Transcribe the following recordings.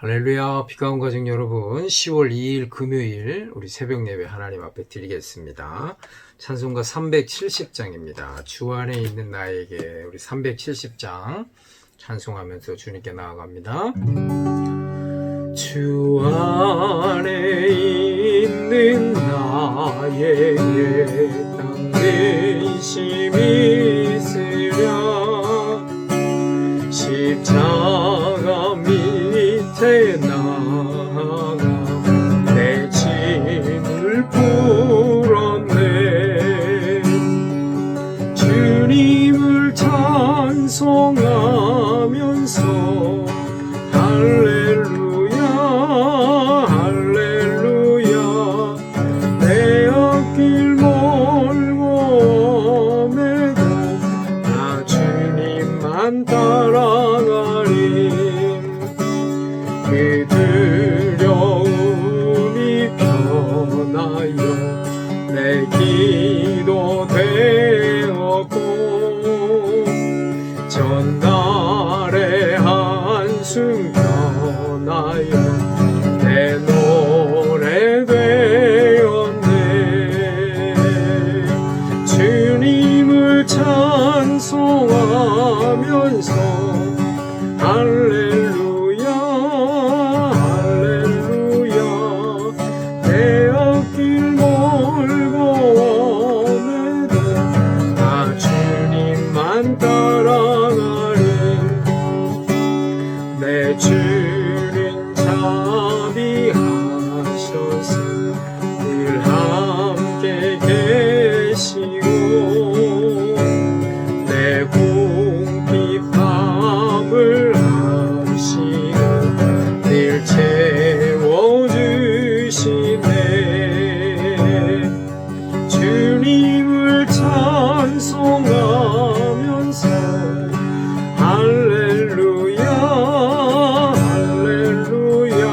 할렐루야. 비가 온 가족 여러분, 10월 2일 금요일 우리 새벽 예배 하나님 앞에 드리겠습니다. 찬송가 370장입니다. 주 안에 있는 나에게 우리 370장 찬송하면서 주님께 나아갑니다. 주 안에 있는 나에게 딱 근심이 있으랴 십자가 밑에 나가 내 짐을 풀었네. 주님을 찬송하면서 할렐루야 할렐루야 내 앞길 멀고 오매도 나 주님만 따라가리. 그 두려움이 변하여 내 기도 되었고 전날의 한숨 변하여 내 노래 되었네. 주님을 찬송하면서 할렐루야 할렐루야 내 앞길 멀고 오매도 나 주님만 따라가리. 내 주님 자비하셔서 늘 함께 계시고 내 궁핍함을 늘 채워주시네. 주님을 찬송하면서 할렐루야 할렐루야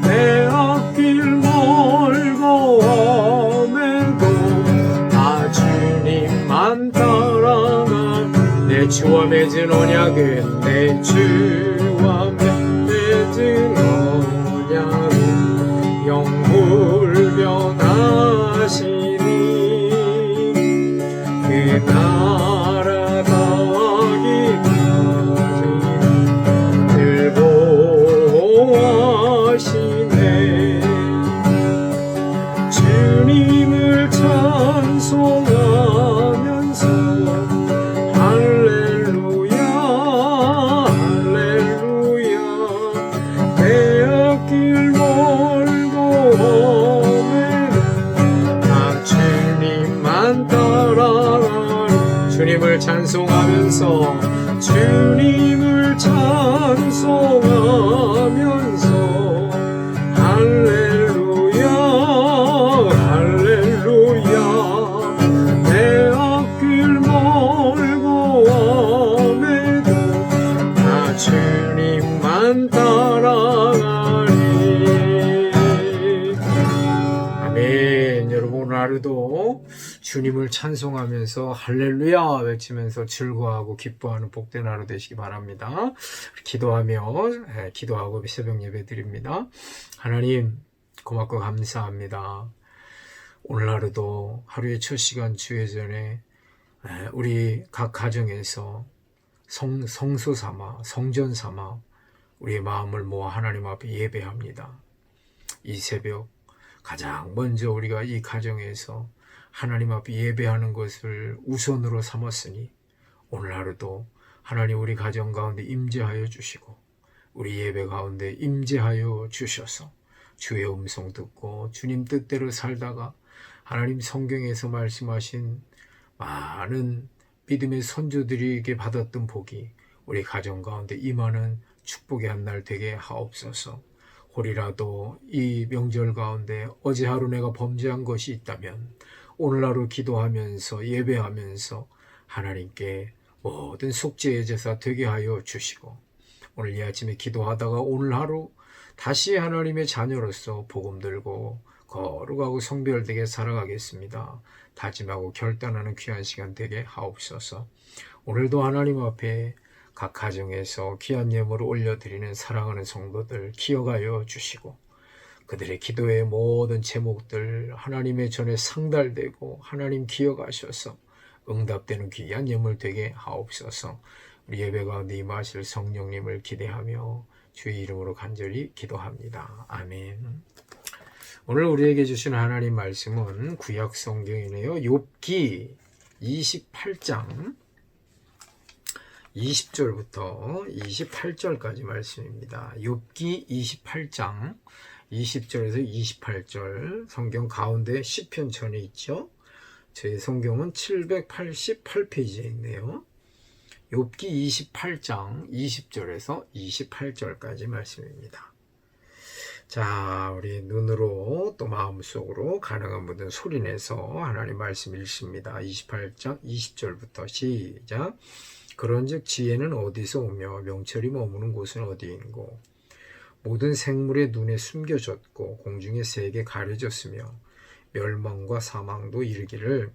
내 앞길 멀고 오매도 나 주님만 따라가. 내 주와 맺은 언약은 내 주와 맺은 언약은 영불변하시니 그 나라 가기까지 늘 보호하시네. 주님을 찬송하면서 할렐루야 할렐루야 내 앞길 멀고 오매도 나 주님만 따라가리. 주님을 찬송하면서 주님을 찬송하면서 할렐루야 할렐루야 내 앞길 멀고 오매도 나 주님만 따라가리. 아멘. 여러분 오늘 하루도 주님을 찬송하면서 할렐루야 외치면서 즐거워하고 기뻐하는 복된 하루 되시기 바랍니다. 기도하며 기도하고 새벽 예배 드립니다. 하나님 고맙고 감사합니다. 오늘 하루도 하루의 첫 시간 주의 전에 우리 각 가정에서 성소 삼아 성전 삼아 우리의 마음을 모아 하나님 앞에 예배합니다. 이 새벽 가장 먼저 우리가 이 가정에서 하나님 앞에 예배하는 것을 우선으로 삼았으니 오늘 하루도 하나님 우리 가정 가운데 임재하여 주시고 우리 예배 가운데 임재하여 주셔서 주의 음성 듣고 주님 뜻대로 살다가 하나님 성경에서 말씀하신 많은 믿음의 선조들에게 받았던 복이 우리 가정 가운데 임하는 축복의 한 날 되게 하옵소서. 혹이라도 이 명절 가운데 어제 하루 내가 범죄한 것이 있다면 오늘 하루 기도하면서 예배하면서 하나님께 모든 속죄의 제사 되게 하여 주시고 오늘 이 아침에 기도하다가 오늘 하루 다시 하나님의 자녀로서 복음 들고 거룩하고 성별되게 살아가겠습니다. 다짐하고 결단하는 귀한 시간 되게 하옵소서. 오늘도 하나님 앞에 각 가정에서 귀한 예물을 올려드리는 사랑하는 성도들 기억하여 주시고 그들의 기도의 모든 제목들 하나님의 전에 상달되고 하나님 기억하셔서 응답되는 귀한 예물 되게 하옵소서. 우리 예배 가운데 임하실 성령님을 기대하며 주의 이름으로 간절히 기도합니다. 아멘. 오늘 우리에게 주신 하나님 말씀은 구약 성경이네요. 욥기 28장 20절부터 28절까지 말씀입니다. 욥기 28장 20절에서 28절 성경 가운데 시편전에 있죠. 제 성경은 788페이지에 있네요. 욥기 28장 20절에서 28절까지 말씀입니다. 자, 우리 눈으로 또 마음속으로 가능한 분은 소리내서 하나님 말씀 읽습니다. 28장 20절부터 시작. 그런즉 지혜는 어디서 오며 명철이 머무는 곳은 어디인고 모든 생물의 눈에 숨겨졌고 공중의 새에게 가려졌으며 멸망과 사망도 이르기를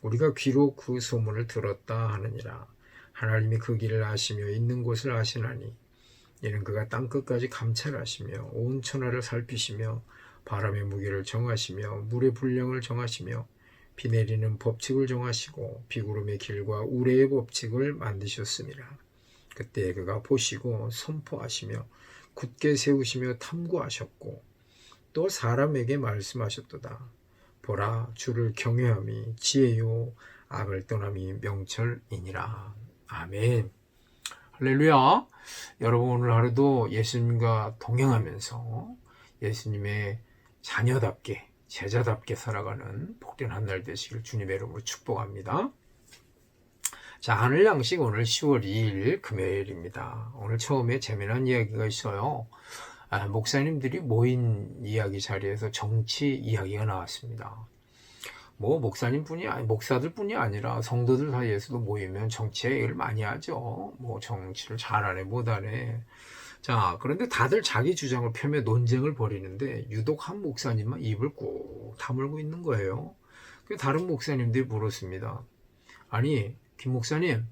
우리가 귀로 그 소문을 들었다 하느니라. 하나님이 그 길을 아시며 있는 곳을 아시나니 이는 그가 땅끝까지 감찰하시며 온 천하를 살피시며 바람의 무게를 정하시며 물의 분량을 정하시며 비 내리는 법칙을 정하시고 비구름의 길과 우레의 법칙을 만드셨습니다. 그때 그가 보시고 선포하시며 굳게 세우시며 탐구하셨고 또 사람에게 말씀하셨도다. 보라, 주를 경외함이 지혜요 악을 떠남이 명철이니라. 아멘. 할렐루야. 여러분 오늘 하루도 예수님과 동행하면서 예수님의 자녀답게 제자답게 살아가는 복된 한 날 되시길 주님의 이름으로 축복합니다. 자, 하늘 양식 오늘 10월 2일 금요일입니다. 오늘 처음에 재미난 이야기가 있어요. 목사님들이 모인 이야기 자리에서 정치 이야기가 나왔습니다. 뭐 목사들뿐이 아니라 성도들 사이에서도 모이면 정치 얘기를 많이 하죠. 뭐 정치를 잘하네 못하네. 자, 그런데 다들 자기 주장을 펴며 논쟁을 벌이는데 유독 한 목사님만 입을 꾹 다물고 있는 거예요. 다른 목사님들이 물었습니다. 아니, 김 목사님,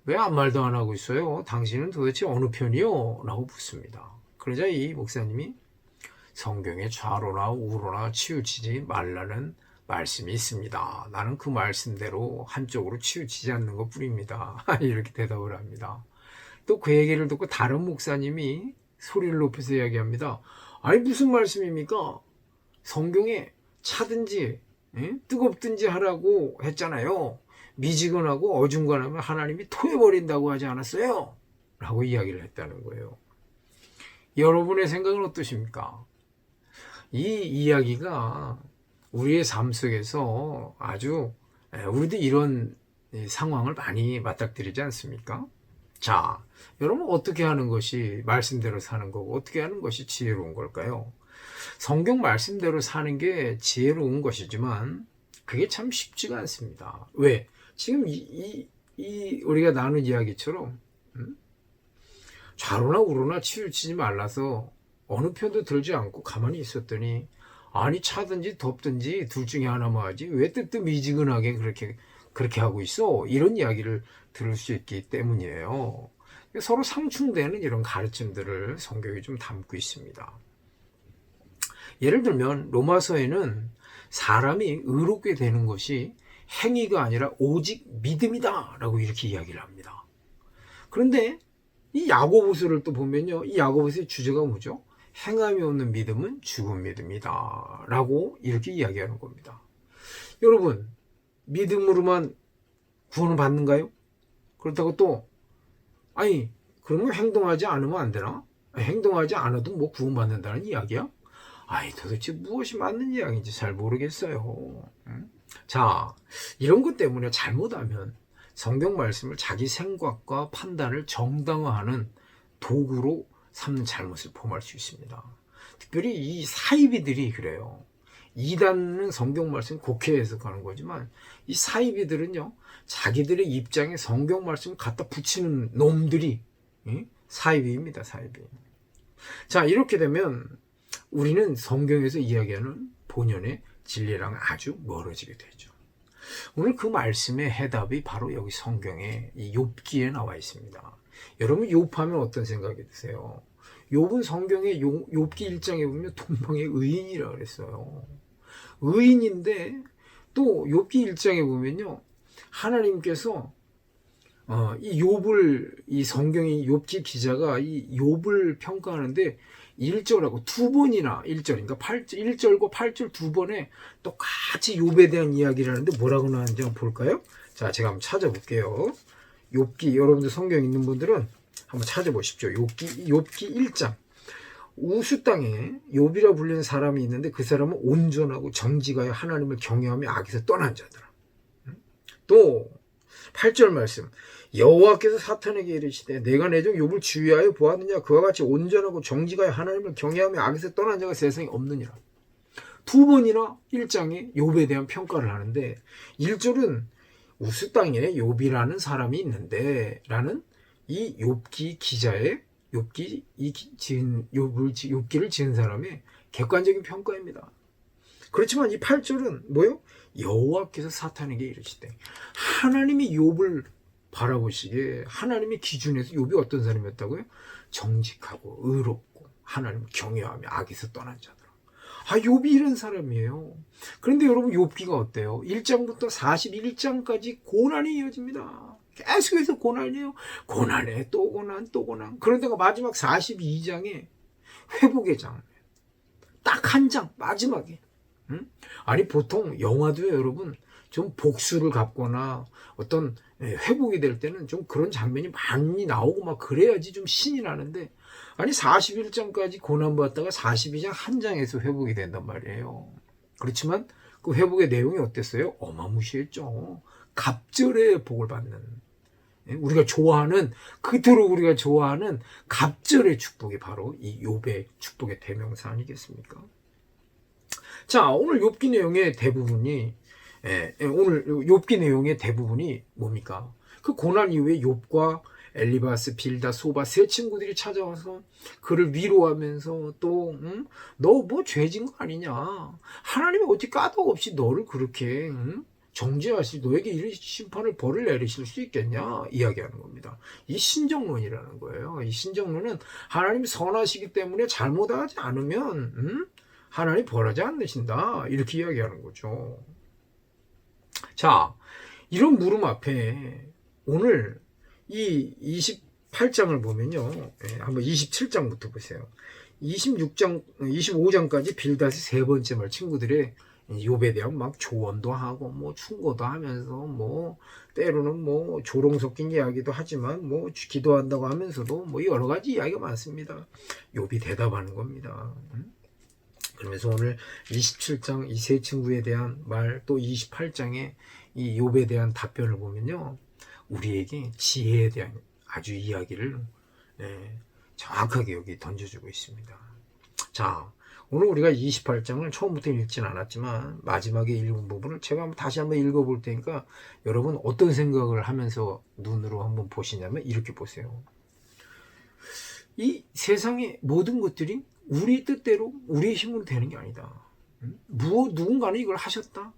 왜 아무 말도 안 하고 있어요? 당신은 도대체 어느 편이요? 라고 묻습니다. 그러자 이 목사님이 성경에 좌로나 우로나 치우치지 말라는 말씀이 있습니다. 나는 그 말씀대로 한쪽으로 치우치지 않는 것 뿐입니다. 이렇게 대답을 합니다. 또 그 얘기를 듣고 다른 목사님이 소리를 높여서 이야기합니다. 아니 무슨 말씀입니까? 성경에 차든지 뜨겁든지 하라고 했잖아요. 미지근하고 어중간하면 하나님이 토해버린다고 하지 않았어요? 라고 이야기를 했다는 거예요. 여러분의 생각은 어떠십니까? 이 이야기가 우리의 삶 속에서 아주 우리도 이런 상황을 많이 맞닥뜨리지 않습니까? 자, 여러분 어떻게 하는 것이 말씀대로 사는 거고 어떻게 하는 것이 지혜로운 걸까요? 성경 말씀대로 사는 게 지혜로운 것이지만 그게 참 쉽지가 않습니다. 왜? 지금 우리가 나눈 이야기처럼 좌로나 우로나 치우치지 말라서 어느 편도 들지 않고 가만히 있었더니 아니 차든지 덥든지 둘 중에 하나만 하지 왜 뜨뜻미지근하게 그렇게 하고 있어? 이런 이야기를 들을 수 있기 때문이에요. 서로 상충되는 이런 가르침들을 성경이 좀 담고 있습니다. 예를 들면 로마서에는 사람이 의롭게 되는 것이 행위가 아니라 오직 믿음이다 라고 이렇게 이야기를 합니다. 그런데 이 야고보서를 또 보면요, 이 야고보서의 주제가 뭐죠? 행함이 없는 믿음은 죽은 믿음이다 라고 이렇게 이야기하는 겁니다. 여러분, 믿음으로만 구원을 받는가요? 그렇다고 또 아니 그러면 행동하지 않으면 안 되나? 행동하지 않아도 뭐 구원받는다는 이야기야? 아니 도대체 무엇이 맞는 이야기인지 잘 모르겠어요. 자, 이런 것 때문에 잘못하면 성경 말씀을 자기 생각과 판단을 정당화하는 도구로 삼는 잘못을 범할 수 있습니다. 특별히 이 사이비들이 그래요. 이단은 성경 말씀 곡해 해석하는 거지만 이 사이비들은요, 자기들의 입장에 성경 말씀을 갖다 붙이는 놈들이 사이비입니다. 사이비. 자, 이렇게 되면 우리는 성경에서 이야기하는 본연의 진리랑 아주 멀어지게 되죠. 오늘 그 말씀의 해답이 바로 여기 성경에 이 욥기에 나와 있습니다. 여러분 욥하면 어떤 생각이 드세요? 욥은 성경에 욥기 1장에 보면 동방의 의인이라 그랬어요. 의인인데 또 욥기 1장에 보면요. 하나님께서 이 욥을 이 성경의 욥기 기자가 이 욥을 평가하는데 1절하고 두 번이나 1절, 그러니까 1절과 8절 두 번에 똑같이 욥에 대한 이야기를 하는데 뭐라고 나왔는지 한번 볼까요? 자, 제가 한번 찾아볼게요. 욥기, 여러분들 성경 있는 분들은 한번 찾아보십시오. 욥기 1장. 우수 땅에 욥이라 불리는 사람이 있는데 그 사람은 온전하고 정직하여 하나님을 경외하며 악에서 떠난 자더라. 또 8절 말씀. 여호와께서 사탄에게 이르시되 내가 내 종 욥을 주의하여 보았느냐 그와 같이 온전하고 정직하여 하나님을 경외하며 악에서 떠난 자가 세상에 없느니라. 두 번이나 1장에 욥에 대한 평가를 하는데 1절은 우스 땅에 욥이라는 사람이 있는데 라는 이 욥기 기자의 욥기를 지은 사람의 객관적인 평가입니다. 그렇지만 이 8절은 뭐요? 여호와께서 사탄에게 이르시되 하나님이 욥을 바라보시기에 하나님의 기준에서 욥이 어떤 사람이었다고요? 정직하고 의롭고 하나님을 경외하며 악에서 떠난 자더라. 욥이 이런 사람이에요. 그런데 여러분 욥기가 어때요? 1장부터 41장까지 고난이 이어집니다. 계속해서 고난이에요. 고난에 또 고난 또 고난. 그런데가 마지막 42장에 회복의 장면. 딱 한 장 마지막에. 아니 보통 영화도요 여러분 좀 복수를 갚거나 어떤 회복이 될 때는 좀 그런 장면이 많이 나오고 막 그래야지 좀 신이 나는데 아니 41장까지 고난받다가 42장 한 장에서 회복이 된단 말이에요. 그렇지만 그 회복의 내용이 어땠어요? 어마무시했죠. 갑절의 복을 받는 우리가 좋아하는 그토록 우리가 좋아하는 갑절의 축복이 바로 이 욥의 축복의 대명사 아니겠습니까? 자, 오늘 욥기 내용의 대부분이 오늘 욥기 내용의 대부분이 뭡니까? 그 고난 이후에 욥과 엘리바스, 빌다, 소바 세 친구들이 찾아와서 그를 위로하면서 또 너 뭐 죄진 거 아니냐? 하나님이 어떻게 까닭 없이 너를 그렇게 정죄하실 너에게 이런 심판을 벌을 내리실 수 있겠냐? 이야기하는 겁니다. 이 신정론이라는 거예요. 이 신정론은 하나님이 선하시기 때문에 잘못하지 않으면 하나님 벌하지 않으신다. 이렇게 이야기하는 거죠. 자, 이런 물음 앞에 오늘 이 28장을 보면요. 한번 27장부터 보세요. 25장까지 빌닷이 세 번째 말 친구들의 욥에 대한 막 조언도 하고 뭐 충고도 하면서 뭐 때로는 뭐 조롱 섞인 이야기도 하지만 뭐 기도한다고 하면서도 뭐 여러 가지 이야기가 많습니다. 욥이 대답하는 겁니다. 그러면서 오늘 27장 이 세 친구에 대한 말 또 28장에 이 욥에 대한 답변을 보면요. 우리에게 지혜에 대한 아주 이야기를 정확하게 여기 던져주고 있습니다. 자, 오늘 우리가 28장을 처음부터 읽진 않았지만 마지막에 읽은 부분을 제가 다시 한번 읽어볼 테니까 여러분 어떤 생각을 하면서 눈으로 한번 보시냐면 이렇게 보세요. 이 세상의 모든 것들이 우리 뜻대로 우리의 힘으로 되는 게 아니다. 누군가는 이걸 하셨다.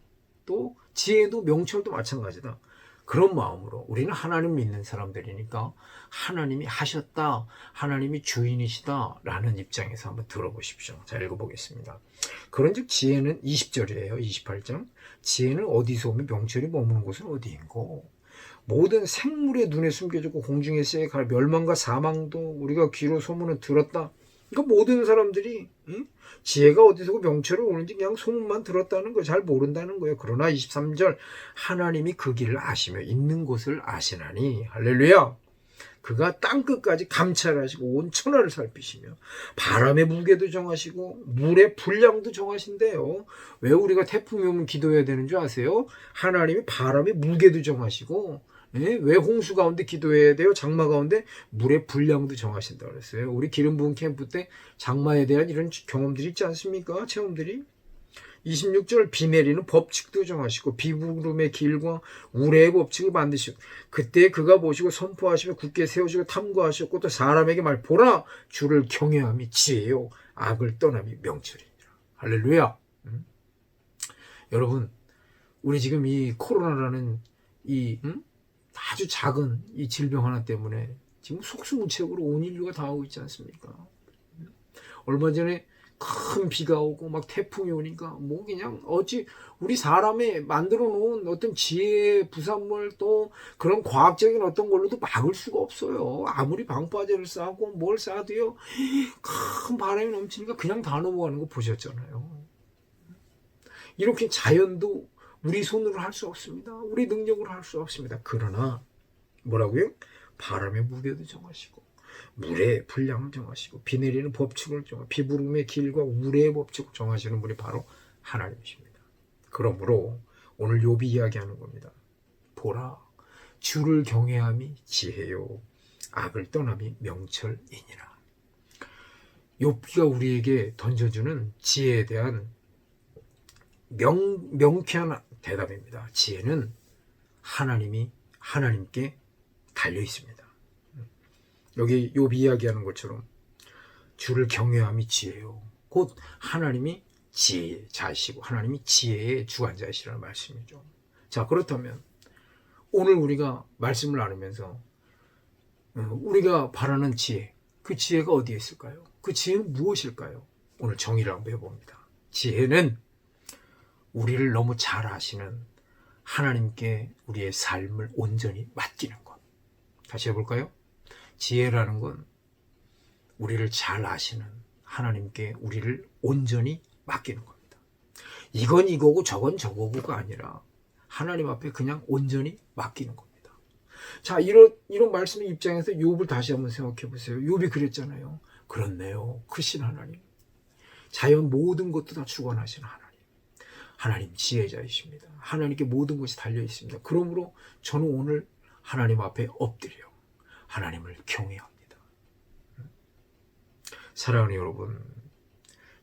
또 지혜도 명철도 마찬가지다. 그런 마음으로 우리는 하나님 믿는 사람들이니까 하나님이 하셨다. 하나님이 주인이시다. 라는 입장에서 한번 들어보십시오. 자, 읽어보겠습니다. 그런즉 지혜는 20절이에요. 28장. 지혜는 어디서 오면 명철이 머무는 곳은 어디인고. 모든 생물의 눈에 숨겨지고 공중의 새에 갈 멸망과 사망도 우리가 귀로 소문을 들었다. 그러니까 모든 사람들이 지혜가 어디서 명철을 오는지 그냥 소문만 들었다는 거 잘 모른다는 거예요. 그러나 23절 하나님이 그 길을 아시며 있는 곳을 아시나니 할렐루야. 그가 땅끝까지 감찰하시고 온 천하를 살피시며 바람의 무게도 정하시고 물의 분량도 정하신대요. 왜 우리가 태풍이 오면 기도해야 되는 줄 아세요? 하나님이 바람의 무게도 정하시고 왜 홍수 가운데 기도해야 돼요? 장마 가운데 물의 분량도 정하신다 그랬어요. 우리 기름 부은 캠프 때 장마에 대한 이런 경험들이 있지 않습니까? 체험들이. 26절 비 내리는 법칙도 정하시고 비구름의 길과 우레의 법칙을 만드시고 그때 그가 보시고 선포하시며 굳게 세우시고 탐구하셨고 또 사람에게 말 보라 주를 경외함이 지혜요 악을 떠남이 명철이니라. 할렐루야. 여러분 우리 지금 이 코로나라는 이 아주 작은 이 질병 하나 때문에 지금 속수무책으로 온 인류가 당하고 있지 않습니까? 얼마 전에 큰 비가 오고 막 태풍이 오니까 뭐 그냥 어찌 우리 사람이 만들어 놓은 어떤 지혜의 부산물 또 그런 과학적인 어떤 걸로도 막을 수가 없어요. 아무리 방파제를 쏴고 뭘 쏴도요. 큰 바람이 넘치니까 그냥 다 넘어가는 거 보셨잖아요. 이렇게 자연도 우리 손으로 할 수 없습니다. 우리 능력으로 할 수 없습니다. 그러나 뭐라고요? 바람의 무게도 정하시고 물의 분량을 정하시고 비 내리는 법칙을 정하시고 비구름의 길과 우레의 법칙을 정하시는 분이 바로 하나님이십니다. 그러므로 오늘 욥이 이야기하는 겁니다. 보라, 주를 경외함이 지혜요 악을 떠남이 명철이니라. 욥기가 우리에게 던져주는 지혜에 대한 명쾌한 대답입니다. 지혜는 하나님께 달려 있습니다. 여기 욥이 이야기하는 것처럼 주를 경외함이 지혜요. 곧 하나님이 지혜자이시고 하나님이 지혜의 주관자이시라는 말씀이죠. 자, 그렇다면 오늘 우리가 말씀을 나누면서 우리가 바라는 지혜, 그 지혜가 어디에 있을까요? 그 지혜는 무엇일까요? 오늘 정의를 한번 해봅니다. 지혜는 우리를 너무 잘 아시는 하나님께 우리의 삶을 온전히 맡기는 것. 다시 해볼까요? 지혜라는 건 우리를 잘 아시는 하나님께 우리를 온전히 맡기는 겁니다. 이건 이거고 저건 저거고가 아니라 하나님 앞에 그냥 온전히 맡기는 겁니다. 자, 이런 말씀의 입장에서 욥을 다시 한번 생각해 보세요. 욥이 그랬잖아요. 그렇네요. 크신 하나님. 자연 모든 것도 다 주관하시는 하나님. 하나님 지혜자이십니다. 하나님께 모든 것이 달려 있습니다. 그러므로 저는 오늘 하나님 앞에 엎드려 하나님을 경외합니다. 사랑하는 여러분,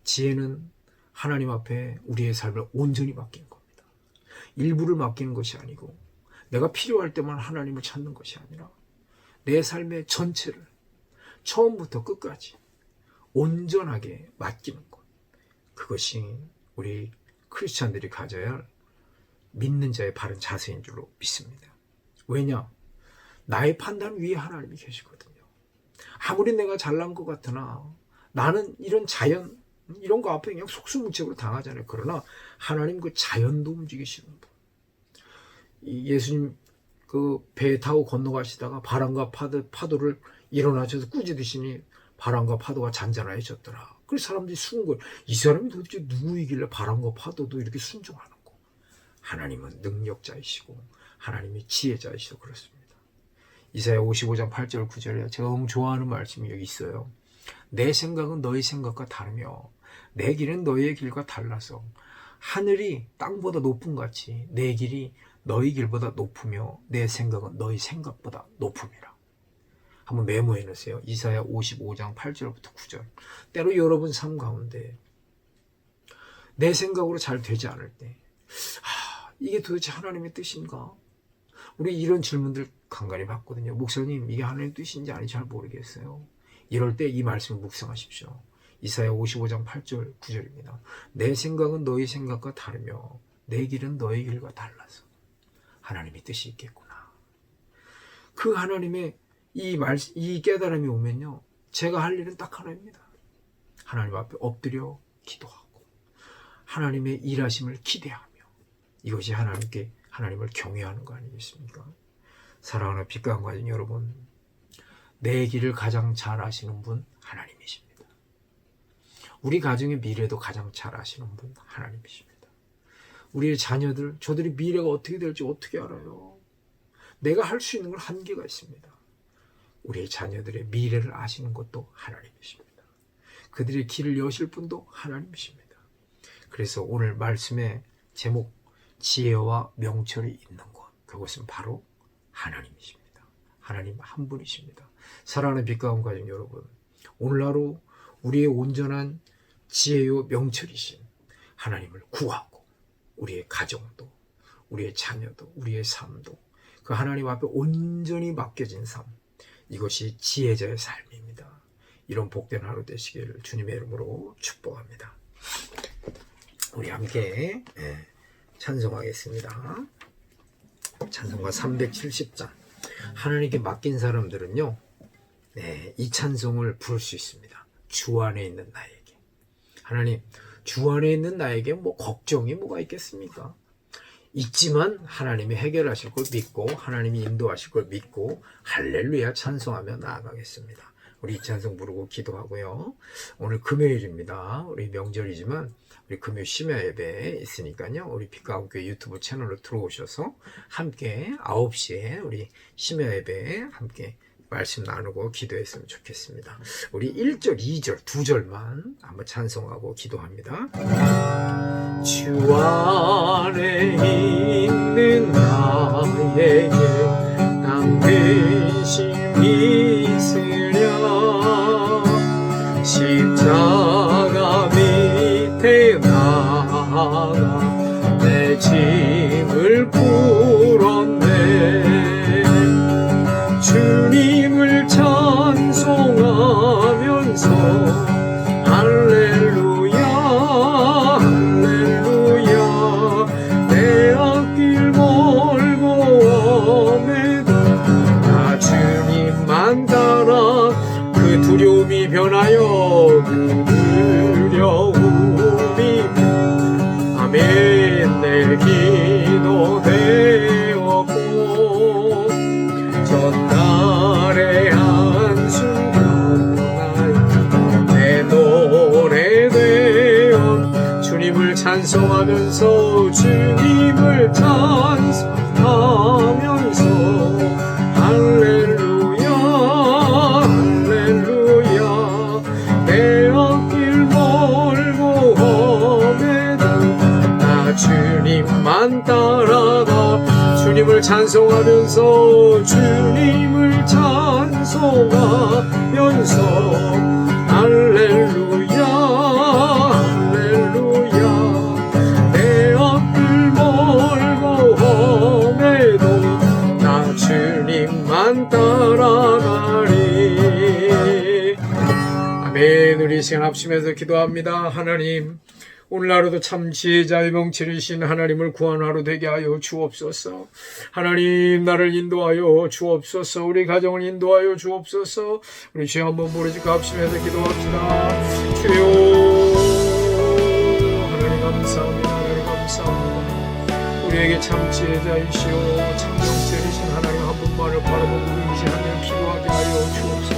지혜는 하나님 앞에 우리의 삶을 온전히 맡기는 겁니다. 일부를 맡기는 것이 아니고 내가 필요할 때만 하나님을 찾는 것이 아니라 내 삶의 전체를 처음부터 끝까지 온전하게 맡기는 것. 그것이 우리 크리스찬들이 가져야 할 믿는 자의 바른 자세인 줄로 믿습니다. 왜냐? 나의 판단 위에 하나님이 계시거든요. 아무리 내가 잘난 것 같으나 나는 이런 자연 이런 거 앞에 그냥 속수무책으로 당하잖아요. 그러나 하나님 그 자연도 움직이시는 분. 예수님 그 배 타고 건너가시다가 바람과 파도를 일어나셔서 꾸짖으시니 바람과 파도가 잔잔해졌더라. 그래서 사람들이 순 거예요. 이 사람이 도대체 누구이길래 바람과 파도도 이렇게 순종하는 거. 하나님은 능력자이시고 하나님이 지혜자이시고 그렇습니다. 이사야 55장 8절 9절에 제가 너무 좋아하는 말씀이 여기 있어요. 내 생각은 너희 생각과 다르며 내 길은 너희의 길과 달라서 하늘이 땅보다 높은 같이 내 길이 너희 길보다 높으며 내 생각은 너희 생각보다 높음이라. 한번 메모해 놓으세요. 이사야 55장 8절부터 9절. 때로 여러분 삶 가운데 내 생각으로 잘 되지 않을 때 이게 도대체 하나님의 뜻인가? 우리 이런 질문들 간간히 받거든요. 목사님, 이게 하나님의 뜻인지 아닌지 잘 모르겠어요. 이럴 때 이 말씀을 묵상하십시오. 이사야 55장 8절 9절입니다. 내 생각은 너희 생각과 다르며 내 길은 너희 길과 달라서 하나님의 뜻이 있겠구나. 그 하나님의 이 깨달음이 오면요, 제가 할 일은 딱 하나입니다. 하나님 앞에 엎드려 기도하고 하나님의 일하심을 기대하며 이것이 하나님을 경외하는 거 아니겠습니까? 사랑하는 빛과 가정 여러분, 내 길을 가장 잘 아시는 분 하나님이십니다. 우리 가정의 미래도 가장 잘 아시는 분 하나님이십니다. 우리의 자녀들, 저들이 미래가 어떻게 될지 어떻게 알아요? 내가 할 수 있는 건 한계가 있습니다. 우리의 자녀들의 미래를 아시는 것도 하나님이십니다. 그들의 길을 여실 분도 하나님이십니다. 그래서 오늘 말씀의 제목, 지혜와 명철이 있는 것, 그것은 바로 하나님이십니다. 하나님 한 분이십니다. 사랑하는 빛가운 가정 여러분, 오늘 하루 우리의 온전한 지혜요 명철이신 하나님을 구하고 우리의 가정도, 우리의 자녀도, 우리의 삶도 그 하나님 앞에 온전히 맡겨진 삶, 이것이 지혜자의 삶입니다. 이런 복된 하루 되시기를 주님의 이름으로 축복합니다. 우리 함께 찬송하겠습니다. 찬송가 370장. 하나님께 맡긴 사람들은요, 네, 이 찬송을 부를 수 있습니다. 주 안에 있는 나에게. 하나님, 주 안에 있는 나에게 뭐 걱정이 뭐가 있겠습니까? 있지만 하나님이 해결하실 걸 믿고 하나님이 인도하실 걸 믿고 할렐루야 찬송하며 나아가겠습니다. 우리 이 찬송 부르고 기도하고요. 오늘 금요일입니다. 우리 명절이지만 우리 금요 심야 예배 있으니까요. 우리 빛가운교회 유튜브 채널로 들어오셔서 함께 9시에 우리 심야 예배 함께 말씀 나누고 기도했으면 좋겠습니다. 우리 1절, 2절, 2절만 한번 찬송하고 기도합니다. 주 안에 있는 나에게 남 근심이 있으랴 십자가 밑에 나가 내 짐을 풀었네 주님을 찬송하면서 할렐루야 할렐루야 내 앞길 멀고 엄해도 나 주님만 따라 그 두려움이 변하여 그 두려움이 아멘 내 기도 되었고 전날의 한순간 내 노래 되어 주님을 찬송하면서 주님을 찬송하면서 할렐루야 할렐루야 내 앞길 멀고 험해도 나 주님만 따라가 주님을 찬송하면서 주님을 찬송하면서 할렐루야 할렐루야 내 앞길 멀고 험해도 나 주님만 따라가리. 아멘. 우리 시간 합심해서 기도합니다. 하나님 오늘 하루도 참 지혜자의 명철이신 하나님을 구한 하루 되게 하여 주옵소서. 하나님 나를 인도하여 주옵소서. 우리 가정을 인도하여 주옵소서. 우리 주여 한번 부르짖고 합심해서 기도합시다. 주여 하나님 감사합니다. 하나님 감사합니다. 우리에게 참 지혜자이시오 참 명철이신 하나님 한 분만을 바라보고 의지하며 기도하게 하여 주옵소서.